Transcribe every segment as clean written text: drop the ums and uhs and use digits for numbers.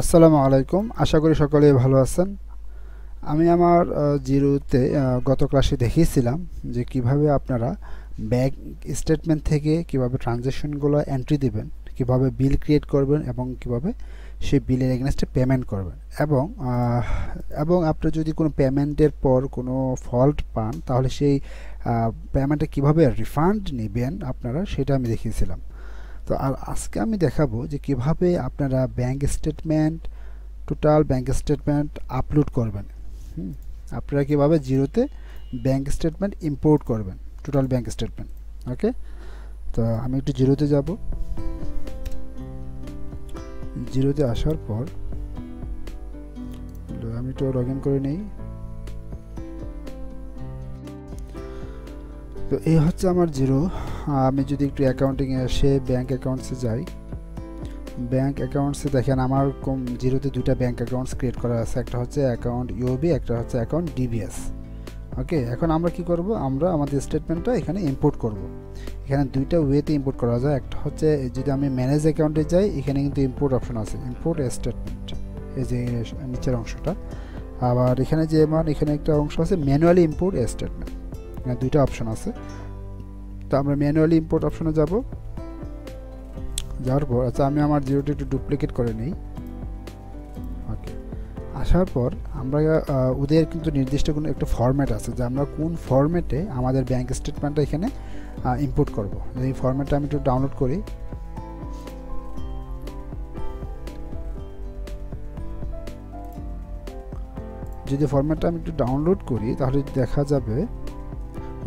আসসালামু আলাইকুম, আশা করি সকলেই ভালো আছেন। আমি আমার জিরোতে গত ক্লাসে দেখিয়েছিলাম যে কিভাবে আপনারা ব্যাংক স্টেটমেন্ট থেকে কিভাবে ট্রানজ্যাকশনগুলো এন্ট্রি দিবেন, কিভাবে বিল ক্রিয়েট করবেন এবং কিভাবে সেই বিলের এগেনস্টে পেমেন্ট করবেন এবং আপনি যদি কোনো পেমেন্টের পর কোনো ফল্ট পান তাহলে সেই পেমেন্টে কিভাবে রিফান্ড নেবেন আপনারা, সেটা আমি দেখিয়েছিলাম। তো আর আজকে আমি দেখাবো যে কিভাবে আপনারা bank statement, total bank statement upload করবেন। আপনারা কিভাবে জিরোতে ব্যাংক স্টেটমেন্ট ইম্পোর্ট করবেন, টোটাল ব্যাংক স্টেটমেন্ট। ওকে, তো আমি একটু জিরোতে যাব। জিরোতে আসার পর আমি একটু লগ ইন করে নিই। তো এই হচ্ছে আমার জিরো। আমি যদি একটু অ্যাকাউন্টিংয়ে এসে ব্যাংক অ্যাকাউন্টসে যাই, ব্যাংক অ্যাকাউন্টসে দেখেন আমার জিরোতে দুইটা ব্যাংক অ্যাকাউন্টস ক্রিয়েট করা আছে, একটা হচ্ছে অ্যাকাউন্ট ইউবি, একটা হচ্ছে অ্যাকাউন্ট ডিবিএস। ওকে, এখন আমরা কি করব, আমরা আমাদের স্টেটমেন্টটা এখানে ইম্পোর্ট করব। এখানে দুইটা ওয়েতে ইম্পোর্ট করা যায়। একটা হচ্ছে যদি আমি ম্যানেজ অ্যাকাউন্টে যাই, এখানে কিন্তু ইম্পোর্ট অপশন আছে, ইম্পোর্ট স্টেটমেন্ট, এই যে নিচের অংশটা। আবার এখানে এখানে একটা অংশ আছে ম্যানুয়ালি ইম্পোর্ট স্টেটমেন্ট, এখানে দুইটা অপশন আছে। তো আমরা ম্যানুয়ালি ইম্পোর্ট অপশনে যাব। যাওয়ার পর আচ্ছা আমি আমার জিরোটা একটু ডুপ্লিকেট করে নিই। ওকে, আসার পর আমরা ওদের কিন্তু নির্দিষ্ট কোনো একটা ফরম্যাট আছে যে আমরা কোন ফরম্যাটে আমাদের ব্যাংক স্টেটমেন্টটা এখানে ইম্পোর্ট করব। এই ফরম্যাটটা আমি একটু ডাউনলোড করি। যদি ফরম্যাটটা আমি একটু ডাউনলোড করি তাহলে দেখা যাবে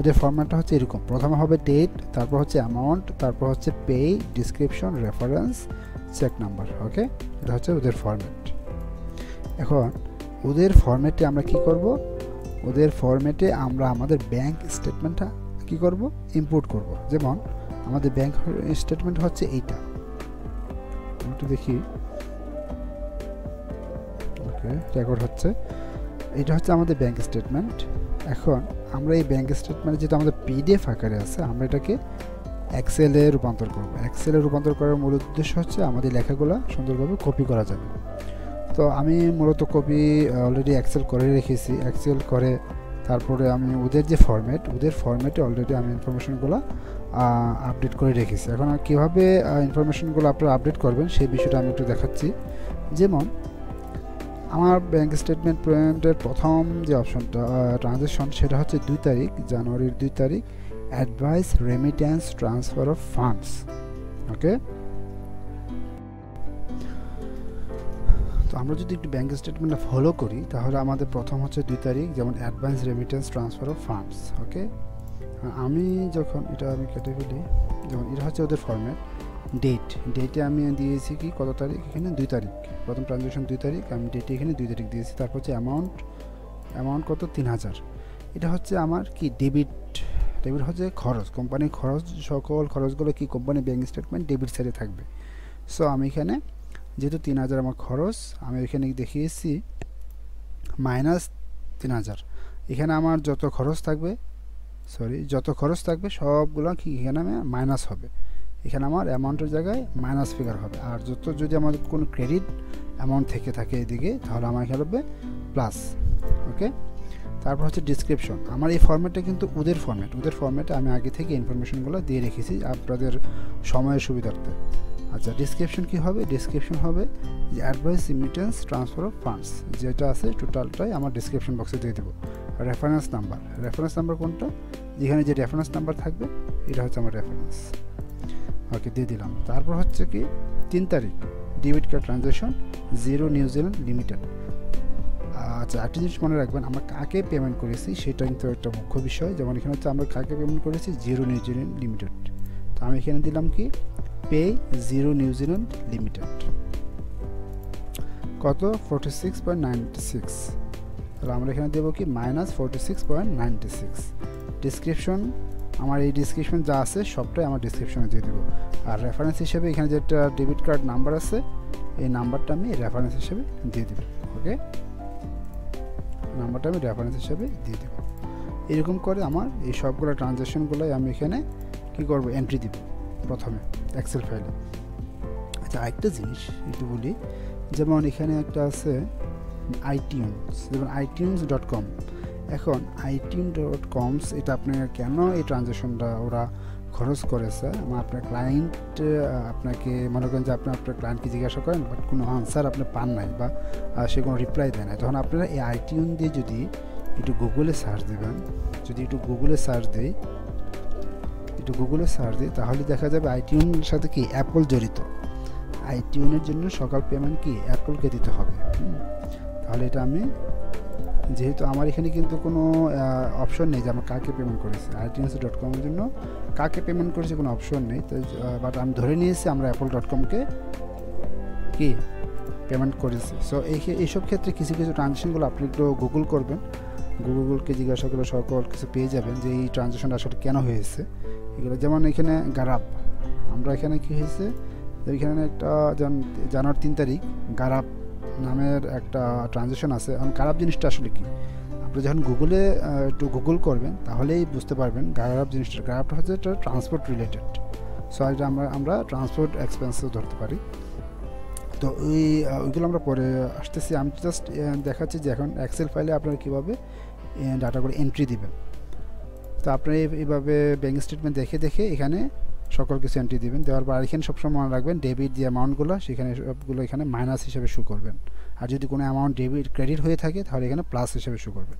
ওদের ফরম্যাটটা হচ্ছে এরকম। প্রথমে হবে ডেট, তারপর হচ্ছে অ্যামাউন্ট, তারপর হচ্ছে pay, description, reference, check number. Okay, এটা হচ্ছে ওদের ফরম্যাট। এখন ওদের ফরম্যাটে আমরা কি করব, ওদের ফরম্যাটে আমরা আমাদের ব্যাংক স্টেটমেন্টটা কি করব, ইম্পোর্ট করব। যেমন আমাদের ব্যাংক স্টেটমেন্ট হচ্ছে এইটা, একটু দেখি। ওকে, রেকর্ড হচ্ছে, এটা হচ্ছে আমাদের ব্যাংক স্টেটমেন্ট। এখন আমরা এই ব্যাংক স্টেটমেন্ট যেটা আমাদের পিডিএফ আকারে আছে, আমরা এটাকে এক্সেলে রূপান্তর করব। এক্সেলে রূপান্তর করার মূল উদ্দেশ্য হচ্ছে আমাদের লেখাগুলো সুন্দরভাবে কপি করা যাবে। তো আমি মূলত কপি অলরেডি এক্সেল করে রেখেছি। এক্সেল করে তারপরে আমি ওদের যে ফরম্যাট, ওদের ফরম্যাটে অলরেডি আমি ইনফরমেশনগুলো আপডেট করে রেখেছি। এখন কীভাবে ইনফরমেশনগুলো আপনারা আপডেট করবেন সেই বিষয়টা আমি একটু দেখাচ্ছি। যেমন আমার ব্যাংক স্টেটমেন্টের প্রথম যে অপশনটা ট্রানজ্যাকশন, সেটা হচ্ছে 2 তারিখ, জানুয়ারির 2 তারিখ, advice remittance transfer of funds. Okay, তো আমরা যদি একটু ব্যাংক স্টেটমেন্টটা ফলো করি তাহলে আমাদের প্রথম হচ্ছে 2 তারিখ, যেমন advance remittance transfer of funds. Okay, আমি যখন এটা আমি কেটে ফেলি, যেমন এটা হচ্ছে ওদের ফরম্যাট। ডেটে আমি দিয়েছি কি কত তারিখ, এখানে 2 তারিখ, প্রথম ট্রানজ্যাকশন 2 তারিখ, আমি ডেটে এখানে 2 তারিখ দিয়েছি। তারপর হচ্ছে অ্যামাউন্ট কত, 3000। এটা হচ্ছে আমার কি ডেবিট হচ্ছে খরচ, কোম্পানির খরচ, সকল খরচগুলো কি কোম্পানি ব্যাংক স্টেটমেন্ট ডেবিট সাইডে থাকবে। সো আমি এখানে যেহেতু 3000 আমার খরচ, আমি এখানে দেখিয়েছি -3000। এখানে আমার যত খরচ থাকবে সবগুলো কি এখানে মাইনাস হবে। এখানে আমার অ্যামাউন্টের জায়গায় মাইনাস ফিগার হবে। আর যদি আমাদের কোনো ক্রেডিট অ্যামাউন্ট থেকে থাকে এদিকে, তাহলে আমার এখানে হবে প্লাস। ওকে, তারপর হচ্ছে ডিসক্রিপশন। আমার এই ফরম্যাটটা কিন্তু ওদের ফরম্যাটে আমি আগে থেকে ইনফরমেশনগুলো দিয়ে রেখেছি আপনাদের সময়ের সুবিধার্থে। আচ্ছা, ডিসক্রিপশন কি হবে, ডিসক্রিপশন হবে যে advice remittance transfer of funds, যেটা আছে টোটালটাই আমার ডিসক্রিপশন বক্সে দিয়ে দেবো। রেফারেন্স নাম্বার কোনটা, যেখানে যে রেফারেন্স নাম্বার থাকবে এটা হচ্ছে আমার রেফারেন্স। ওকে, দিয়ে দিলাম। তারপর হচ্ছে কি 3 তারিখ, debit card transaction, zero New Zealand limited. আচ্ছা, একটা জিনিস মনে রাখবেন, আমরা কাকে পেমেন্ট করেছি সেটা কিন্তু একটা মুখ্য বিষয়। যেমন এখানে হচ্ছে আমরা কাকে পেমেন্ট করেছি, জিরো নিউজিল্যান্ড লিমিটেড। তো আমি এখানে দিলাম কি পে জিরো নিউজিল্যান্ড লিমিটেড, কত 46.96। তাহলে আমরা এখানে দেবো কি -46.96। ডিসক্রিপশন, আমার এই ডিসক্রিপশন যা আছে সবটাই আমার ডিসক্রিপশনে দিয়ে দেবো। আর রেফারেন্স হিসেবে এখানে যেটা ডেবিট কার্ড নাম্বার আছে, এই নাম্বারটা আমি রেফারেন্স হিসেবে দিয়ে দেবো। ওকে, নাম্বারটা আমি রেফারেন্স হিসেবে দিয়ে দেবো। এরকম করে আমার এই সবগুলো ট্রানজ্যাকশনগুলোই আমি এখানে কি করব, এন্ট্রি দিব প্রথমে এক্সেল ফাইলে। আচ্ছা, আরেকটা জিনিস একটু বলি যেমন এখানে একটা আছে iTunes, যেমন itunes.com। এখন itunes.com এটা আপনি কেন এই ট্রানজ্যাকশনটা ওরা খরচ করেছে, আপনার ক্লায়েন্ট আপনাকে মনে করেন যে আপনি আপনার ক্লায়েন্টকে জিজ্ঞাসা করেন বাট কোনো আনসার আপনি পান নাই বা সে কোনো রিপ্লাই দেয় না, তখন আপনারা এই iTunes দিয়ে যদি একটু গুগলে সার্চ দেবেন, যদি একটু গুগলে সার্চ দিই তাহলে দেখা যাবে iTunes সাথে কি অ্যাপল জড়িত। iTunes জন্য সকল পেমেন্ট কি অ্যাপলকে দিতে হবে। তাহলে এটা আমি যেহেতু আমার এখানে কিন্তু কোনো অপশন নেই যে আমরা কাকে পেমেন্ট করেছি, itunes.com এর জন্য কাকে পেমেন্ট করেছি কোনো অপশন নেই, তো বাট আমি ধরে নিয়েছি আমরা apple.com-কে কি পেমেন্ট করেছি। সো এইসব ক্ষেত্রে কিছু ট্রানজ্যাকশনগুলো আপনি একটু গুগল করবেন, গুগলকে জিজ্ঞাসা করে সকল কিছু পেয়ে যাবেন যে এই ট্রানজ্যাকশনটা আসলে কেন হয়েছে এগুলো। যেমন এখানে গারাব, আমরা এখানে কি হয়েছে, এখানে একটা জানুয়ারি 3 তারিখ গারাব নামের একটা ট্রানজ্যাকশন আছে। এখন গারাব জিনিসটা আসলে কি, আপনি যখন গুগলে একটু গুগল করবেন তাহলেই বুঝতে পারবেন গারাব জিনিসটা। গারাবটা হচ্ছে একটা ট্রান্সপোর্ট রিলেটেড, সো এটা আমরা ট্রান্সপোর্ট এক্সপেন্সও ধরতে পারি। তো ওইগুলো আমরা পরে আসতেছি, আমি জাস্ট দেখাচ্ছি যে এখন এক্সেল ফাইলে আপনারা কীভাবে ডাটাগুলো এন্ট্রি দিবেন। তো আপনারা এইভাবে ব্যাঙ্ক স্টেটমেন্ট দেখে এখানে সকল কিছু এন্ট্রি দিবেন। দেওয়ার পর এখানে সবসময় মনে রাখবেন ডেবিট যে অ্যামাউন্টগুলো সেখানে সবগুলো এখানে মাইনাস হিসেবে শো করবেন, আর যদি কোনো অ্যামাউন্ট ক্রেডিট হয়ে থাকে তাহলে এখানে প্লাস হিসেবে শো করবেন।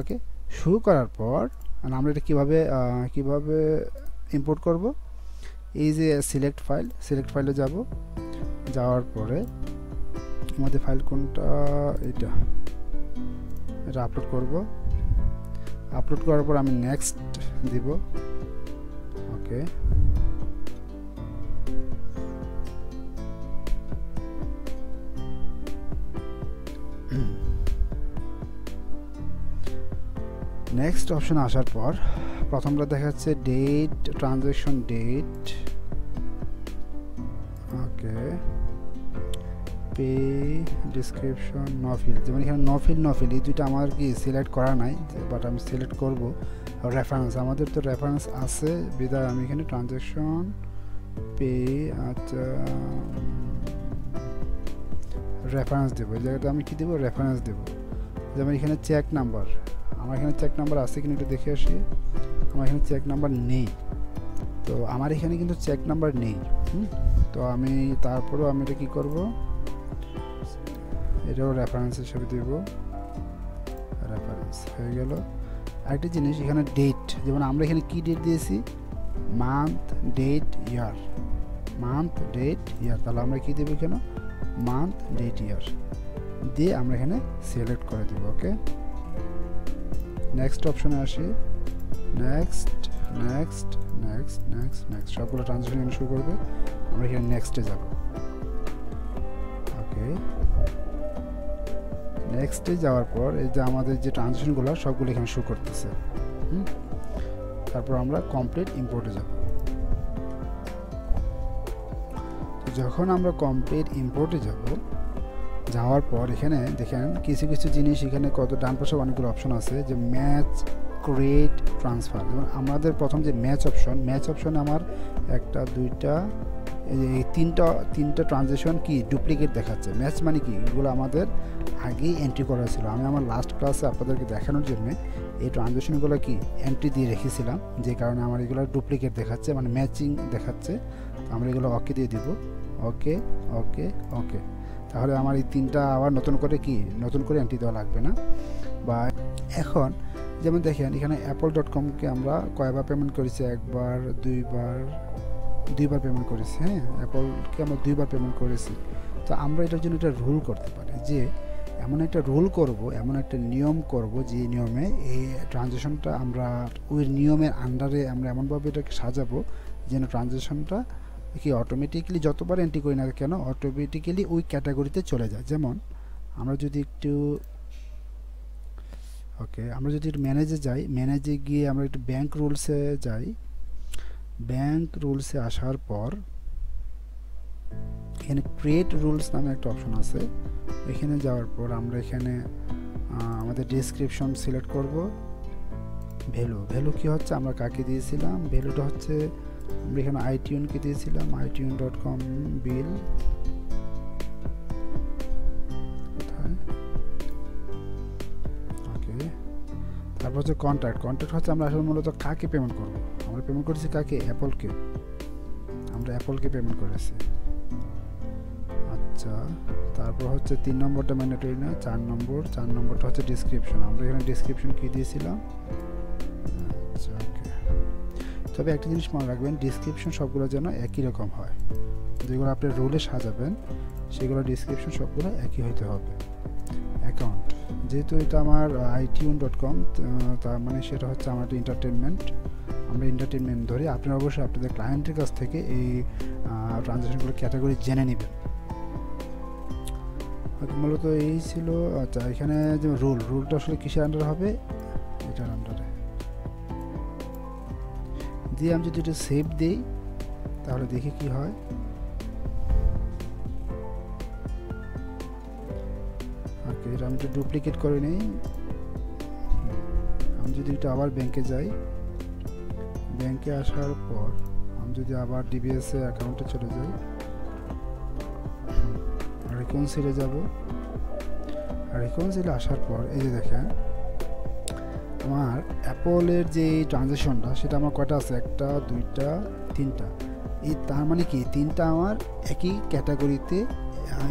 ওকে, শো করার পর আমরা এটা কীভাবে ইম্পোর্ট করব, এই যে সিলেক্ট ফাইলে যাওয়ার পরে আমাদের ফাইল কোনটা, এটা আপলোড করার পর আমি নেক্সট দিব। ওকে, নেক্সট অপশন আসার পর প্রথমটা দেখাচ্ছে ডেট, ট্রানজ্যাকশন ডেট, ওকে, পে, ডিসক্রিপশন, নফিল। যেমন এখানে নফিল এই দুইটা আমার কি সিলেক্ট করা নাই, বাট আমি সিলেক্ট করব। রেফারেন্স, আমাদের তো রেফারেন্স আছে বিদায় আমি এখানে ট্রানজ্যাকশন পে, আচ্ছা রেফারেন্স দেবো। এই জায়গাতে আমি কি দেবো, রেফারেন্স দেবো। যেমন এখানে চেক নাম্বার, আমার এখানে চেক নাম্বার আছে কিনা একটু দেখে আসি। আমার এখানে চেক নাম্বার নেই, তো আমার এখানে কিন্তু চেক নাম্বার নেই। তো আমি তারপরেও আমি এটা কী করব, এটাও রেফারেন্স হিসেবে দেব। রেফারেন্স হয়ে গেল। আরেকটা জিনিস এখানে ডেট, যেমন আমরা এখানে কি ডেট দিয়েছি, মান্থ, ডেট, ইয়ার। তাহলে আমরা কি দেবো এখানে, মান্থ, ডেট, ইয়ার দিয়ে আমরা এখানে সিলেক্ট করে দেব। ওকে, নেক্সট অপশনে আসি। নেক্সট সবগুলো ট্রানজ্যাকশন শুরু করবে, আমরা এখানে নেক্সটে যাব। ওকে, নেক্সটে যাওয়ার পর এই যে আমাদের যে ট্রানজ্যাকশনগুলো সবগুলো এখানে শো করতেছে। তারপর আমরা কমপ্লিট ইম্পোর্টে যাব। যখন আমরা কমপ্লিট ইম্পোর্টে যাওয়ার পর এখানে দেখেন কিছু জিনিস, এখানে ডান পাশে অনেকগুলো অপশন আছে, যে ম্যাচ, ক্রিয়েট, ট্রান্সফার। যেমন আমাদের প্রথম যে ম্যাচ অপশন আমার একটা, দুইটা, এই তিনটা ট্রানজ্যাকশন কি ডুপ্লিকেট দেখাচ্ছে। ম্যাচ মানে কি, এগুলো আমাদের আগেই এন্ট্রি করা ছিল। আমি আমার লাস্ট ক্লাসে আপনাদেরকে দেখানোর জন্য এই ট্রানজ্যাকশনগুলো কি এন্ট্রি দিয়ে রেখেছিলাম, যে কারণে আমার এগুলো ডুপ্লিকেট দেখাচ্ছে, মানে ম্যাচিং দেখাচ্ছে। আমরা এগুলো ওকে দিয়ে দিব। ওকে, তাহলে আমার এই তিনটা আবার নতুন করে এন্ট্রি দেওয়া লাগবে না। বা এখন যেমন দেখেন এখানে apple.com-কে আমরা কয়বার পেমেন্ট করেছি, একবার, দুইবার পেমেন্ট করেছি। অ্যাপলকে আমরা 2বার পেমেন্ট করেছি। তো আমরা এটার জন্য একটা রুল করতে পারি, যে এমন একটা রুল করব, এমন একটা নিয়ম করব, যে নিয়মে এই ট্রানজ্যাকশনটা আমরা ওই নিয়মের আন্ডারে আমরা এমনভাবে এটাকে সাজাবো যেন ট্রানজ্যাকশনটা কি অটোমেটিক্যালি যতবার এন্ট্রি করি না কেন অটোমেটিক্যালি ওই ক্যাটাগরিতে চলে যায়। যেমন আমরা যদি একটু ম্যানেজে যাই, ম্যানেজে গিয়ে আমরা একটু ব্যাংক রুলসে যাই। ব্যাংক রুলসে আসার পর এখানে ক্রিয়েট রুলস নামে একটা অপশন আছে। এখানে যাওয়ার পর আমরা এখানে আমাদের ডেসক্রিপশন সিলেক্ট করব। ভ্যালু কি হচ্ছে, আমরা কাকে দিয়েছিলাম, ভ্যালুটা হচ্ছে আমরা এখানে iTunes-কে দিয়েছিলাম, itunes.com বিল। তারপর হচ্ছে কন্ট্যাক্ট হচ্ছে আমরা আসলে মূলত কাকে পেমেন্ট করব। আমরা পেমেন্ট করেছি কাকে? অ্যাপলকে। আমরা অ্যাপলকে পেমেন্ট করেছি। আচ্ছা, তারপর হচ্ছে 3 নম্বরটা ম্যান্ডেটরি না, 4 নম্বরটা হচ্ছে ডিসক্রিপশন। আমরা এখানে ডিসক্রিপশন কি দিয়েছিলাম? আচ্ছা, ওকে। তবে একটা জিনিস মনে রাখবেন, ডিসক্রিপশন সবগুলো যেন একই রকম হয়। যেগুলো আপনি রুলে সাজাবেন সেগুলো ডিসক্রিপশন সবগুলো একই হইতে হবে। অ্যাকাউন্ট, যেহেতু এটা আমার itune.com, তার মানে সেটা হচ্ছে আমার এন্টারটেনমেন্ট। আমরা এন্টারটেনমেন্ট ধরি। আপনারা অবশ্যই আপনাদের ক্লায়েন্টের কাছ থেকে এই ট্রানজ্যাকশনগুলো ক্যাটাগরি জেনে নেবেন। মূলত এই ছিল। আচ্ছা, এখানে যে রুলটা আসলে কিসের আন্ডারে হবে? এটার আন্ডারে দিয়ে আমি যদি এটা সেভ দিই তাহলে দেখি কি হয়। ওকে, এটা আমি একটু ডুপ্লিকেট করে নিই। আমি যদি এটা আবার ব্যাংকে যাই, ব্যাংকে আসার পর আমি যদি আবার ডিবিএস এর অ্যাকাউন্টে চলে যাই, রিকনসিলে যাব। রিকনসিলে আসার পর এই যে দেখেন আমার অ্যাপলের যে ট্রানজ্যাকশনটা সেটা আমার কয়টা আছে? 1 2 3টা। এই তার মানে কি 3টা আমার একই ক্যাটাগরিতে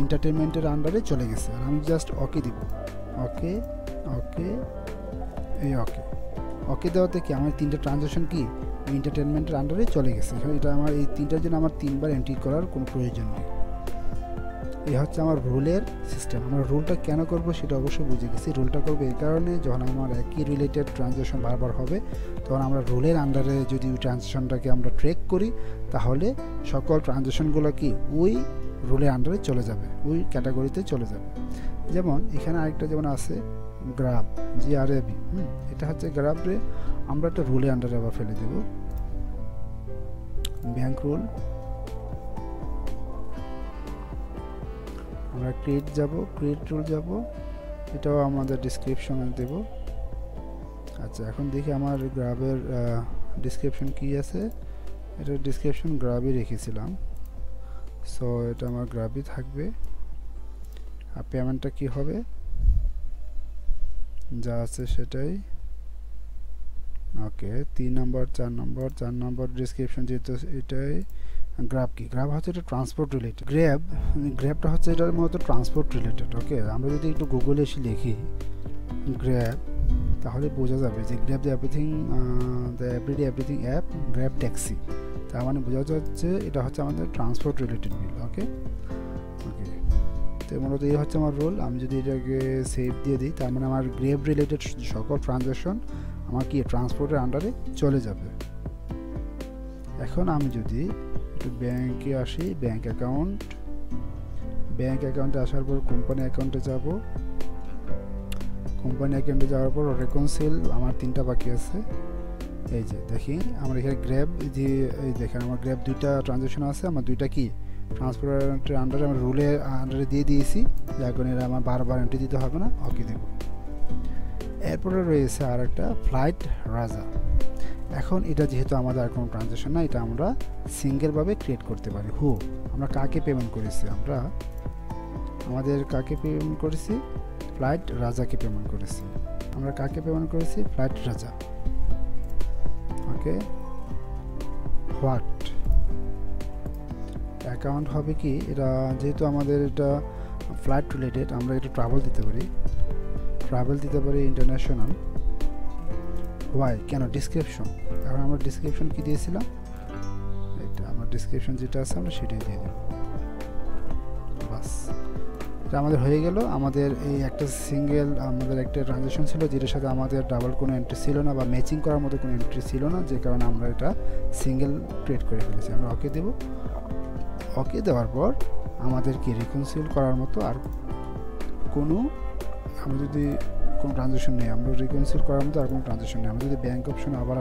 এন্টারটেনমেন্টের আন্ডারে চলে গেছে। আর আমি জাস্ট ওকে দিব। ওকে ওকে এই ওকে দেওয়াতে কি আমার 3টা ট্রানজ্যাকশন কি এন্টারটেনমেন্টের আন্ডারে চলে গেছে। এটা আমার এই 3টার জন্য আমার 3বার এন্ট্রি করার কোনো প্রয়োজন নেই। এই হচ্ছে আমার রুলের সিস্টেম। আমরা রুলটা কেন করব সেটা অবশ্যই বুঝে গেছি। রুলটা করবো এই কারণে, যখন আমার একই রিলেটেড ট্রানজ্যাকশন বারবার হবে তখন আমরা রুলের আন্ডারে যদি ওই ট্রানজ্যাকশনটাকে আমরা ট্র্যাক করি তাহলে সকল ট্রানজ্যাকশনগুলো কি ওই রুলের আন্ডারে চলে যাবে, ওই ক্যাটাগরিতে চলে যাবে। যেমন এখানে আরেকটা যেমন আছে গ্রাব, GRAB। এটা হচ্ছে গ্রাবরে আমরা একটা রুলের আন্ডারে আবার ফেলে দেব। ব্যাংক রুল, আমরা ক্রিয়েট রুল যাব, এটাও আমাদের ডিসক্রিপশনে দেব। আচ্ছা, এখন দেখি আমার গ্রাবের ডিসক্রিপশন কি আছে। এটা ডিসক্রিপশন গ্রাবই রেখেছিলাম, সো এটা আমার গ্রাবই থাকবে। আর পেমেন্টটা কি হবে? যা আছে সেটাই। ওকে, 3 নম্বর 4 নম্বর ডিসক্রিপশন যেহেতু এটাই। গ্র্যাব কি? গ্র্যাব হচ্ছে এটা ট্রান্সপোর্ট রিলেটেড। গ্র্যাবটা হচ্ছে এটার মূলত ট্রান্সপোর্ট রিলেটেড। ওকে, আমরা যদি একটু গুগলে এসে লিখি গ্র্যাব তাহলে বোঝা যাবে যে Grab the everyday everything app, Grab taxi. তার মানে বোঝা যাচ্ছে এটা হচ্ছে আমাদের ট্রান্সপোর্ট রিলেটেড বিল। ওকে, তো মূলত এই হচ্ছে আমার রোল। আমি যদি এটাকে সেভ দিয়ে দিই তার মানে আমার গ্র্যাব রিলেটেড সকল ট্রানজ্যাকশন আমার কি ট্রান্সপোর্টের আন্ডারে চলে যাবে। এখন আমি যদি একটু ব্যাংকে আসি, ব্যাংক অ্যাকাউন্টে আসার পর কোম্পানি অ্যাকাউন্টে যাব। কোম্পানি অ্যাকাউন্টে যাওয়ার পর রিকনসিল আমার 3টা বাকি আছে। এই যে দেখি আমার এখানে গ্র্যাব, যে এই দেখেন আমার গ্র্যাব 2টা ট্রানজ্যাকশন আছে। আমার 2টা কি ট্রান্সপোর্টের আন্ডারে আমরা রুলের আন্ডারে দিয়ে দিয়েছি, যার কারণে এরা আমার বারবার এন্ট্রি দিতে হবে না। ওকে দেব। এরপরে রয়েছে আর একটা ফ্লাইট রাজা। এখন এটা যেহেতু আমাদের আর কোনো ট্রানজ্যাকশন না, এটা আমরা সিঙ্গেলভাবে ক্রিয়েট করতে পারি। আমরা কাকে পেমেন্ট করেছি? কাকে পেমেন্ট করেছি? ফ্লাইট রাজাকে পেমেন্ট করেছি। আমরা কাকে পেমেন্ট করেছি? ফ্লাইট রাজা। ওকে, হোয়াট অ্যাকাউন্ট হবে কি? এটা যেহেতু আমাদের এটা ফ্লাইট রিলেটেড, আমরা এটা ট্রাভেল দিতে পারি, ইন্টারন্যাশনাল। ওয়াই কেন? ডিসক্রিপশন। এখন আমরা ডিসক্রিপশন কি দিয়েছিলাম? এটা আমার ডিসক্রিপশন যেটা আছে আমরা সেটাই দিয়ে দেব। বাস, এটা আমাদের হয়ে গেল। আমাদের এই একটা আমাদের একটা ট্রানজ্যাকশন ছিল যেটার সাথে আমাদের ডাবল কোনো এন্ট্রি ছিল না বা ম্যাচিং করার মতো কোনো এন্ট্রি ছিল না, যে কারণে আমরা এটা সিঙ্গেল ক্রিয়েট করে ফেলেছি। আমরা ওকে দেব। ওকে দেওয়ার পর আমাদের কি রিকনসিল করার মতো আর কোনো, আমরা যদি কোনো ট্রানজ্যাকশন নেই, আমরা রিকনসিল করার মতো আর কোনো ট্রানজ্যাকশন নেই। আমরা যদি ব্যাঙ্ক অপশনে আবার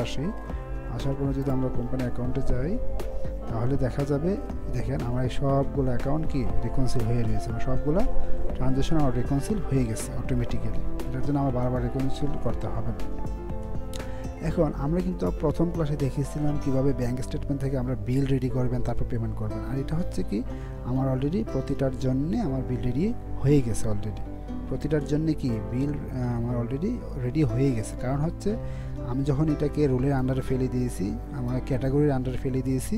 আসার পরে যদি আমরা কোম্পানি অ্যাকাউন্টে যাই তাহলে দেখা যাবে, দেখেন আমার এই সবগুলো অ্যাকাউন্ট কি রিকনসিল হয়ে রয়েছে। আমার সবগুলো ট্রানজ্যাকশন আমার রিকনসিল হয়ে গেছে অটোমেটিক্যালি। এটার জন্য আমার বারবার রিকনসিল করতে হবে না। এখন আমরা কিন্তু প্রথম ক্লাসে দেখিয়েছিলাম কিভাবে ব্যাঙ্ক স্টেটমেন্ট থেকে আমরা বিল রেডি করবেন, তারপর পেমেন্ট করবেন। আর এটা হচ্ছে কি আমার অলরেডি প্রতিটার জন্য আমার বিল রেডি হয়ে গেছে অলরেডি। প্রতিটার জন্য কি বিল আমার অলরেডি রেডি হয়ে গেছে। কারণ হচ্ছে আমি যখন এটাকে রোলের আন্ডারে ফেলে দিয়েছি, আমার ক্যাটাগরির আন্ডারে ফেলে দিয়েছি,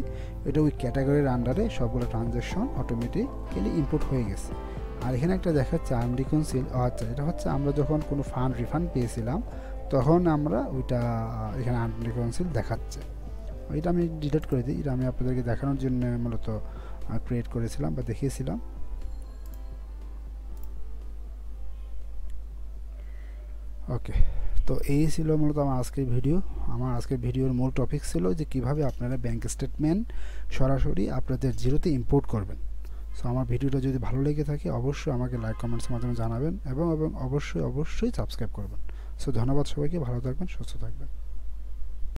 এটা ওই ক্যাটাগরির আন্ডারে সবগুলো ট্রানজ্যাকশন অটোমেটিক্যালি ইনপুট হয়ে গেছে। আর এখানে একটা দেখাচ্ছে আনরিকনসিল, আচ্ছা এটা হচ্ছে আমরা যখন কোনো ফান্ড রিফান্ড পেয়েছিলাম তখন আমরা ওইটা এখানে আনরিকনসিল দেখাচ্ছে। এটা আমি ডিলিট করে দিই, এটা আমি আপনাদেরকে দেখানোর জন্য মূলত ক্রিয়েট করেছিলাম বা দেখিয়েছিলাম। ওকে, তো এই ছিল মূলত আমার আজকের ভিডিও। আমার আজকের ভিডিওর মূল টপিক ছিল যে কিভাবে আপনারা ব্যাংক স্টেটমেন্ট সরাসরি আপনাদের জিরোতে ইম্পোর্ট করবেন। সো আমার ভিডিওটা যদি ভালো লেগে থাকে অবশ্যই আমাকে লাইক কমেন্টসের মাধ্যমে জানাবেন এবং অবশ্যই সাবস্ক্রাইব করবেন। সো ধন্যবাদ সবাইকে, ভালো থাকবেন, সুস্থ থাকবেন।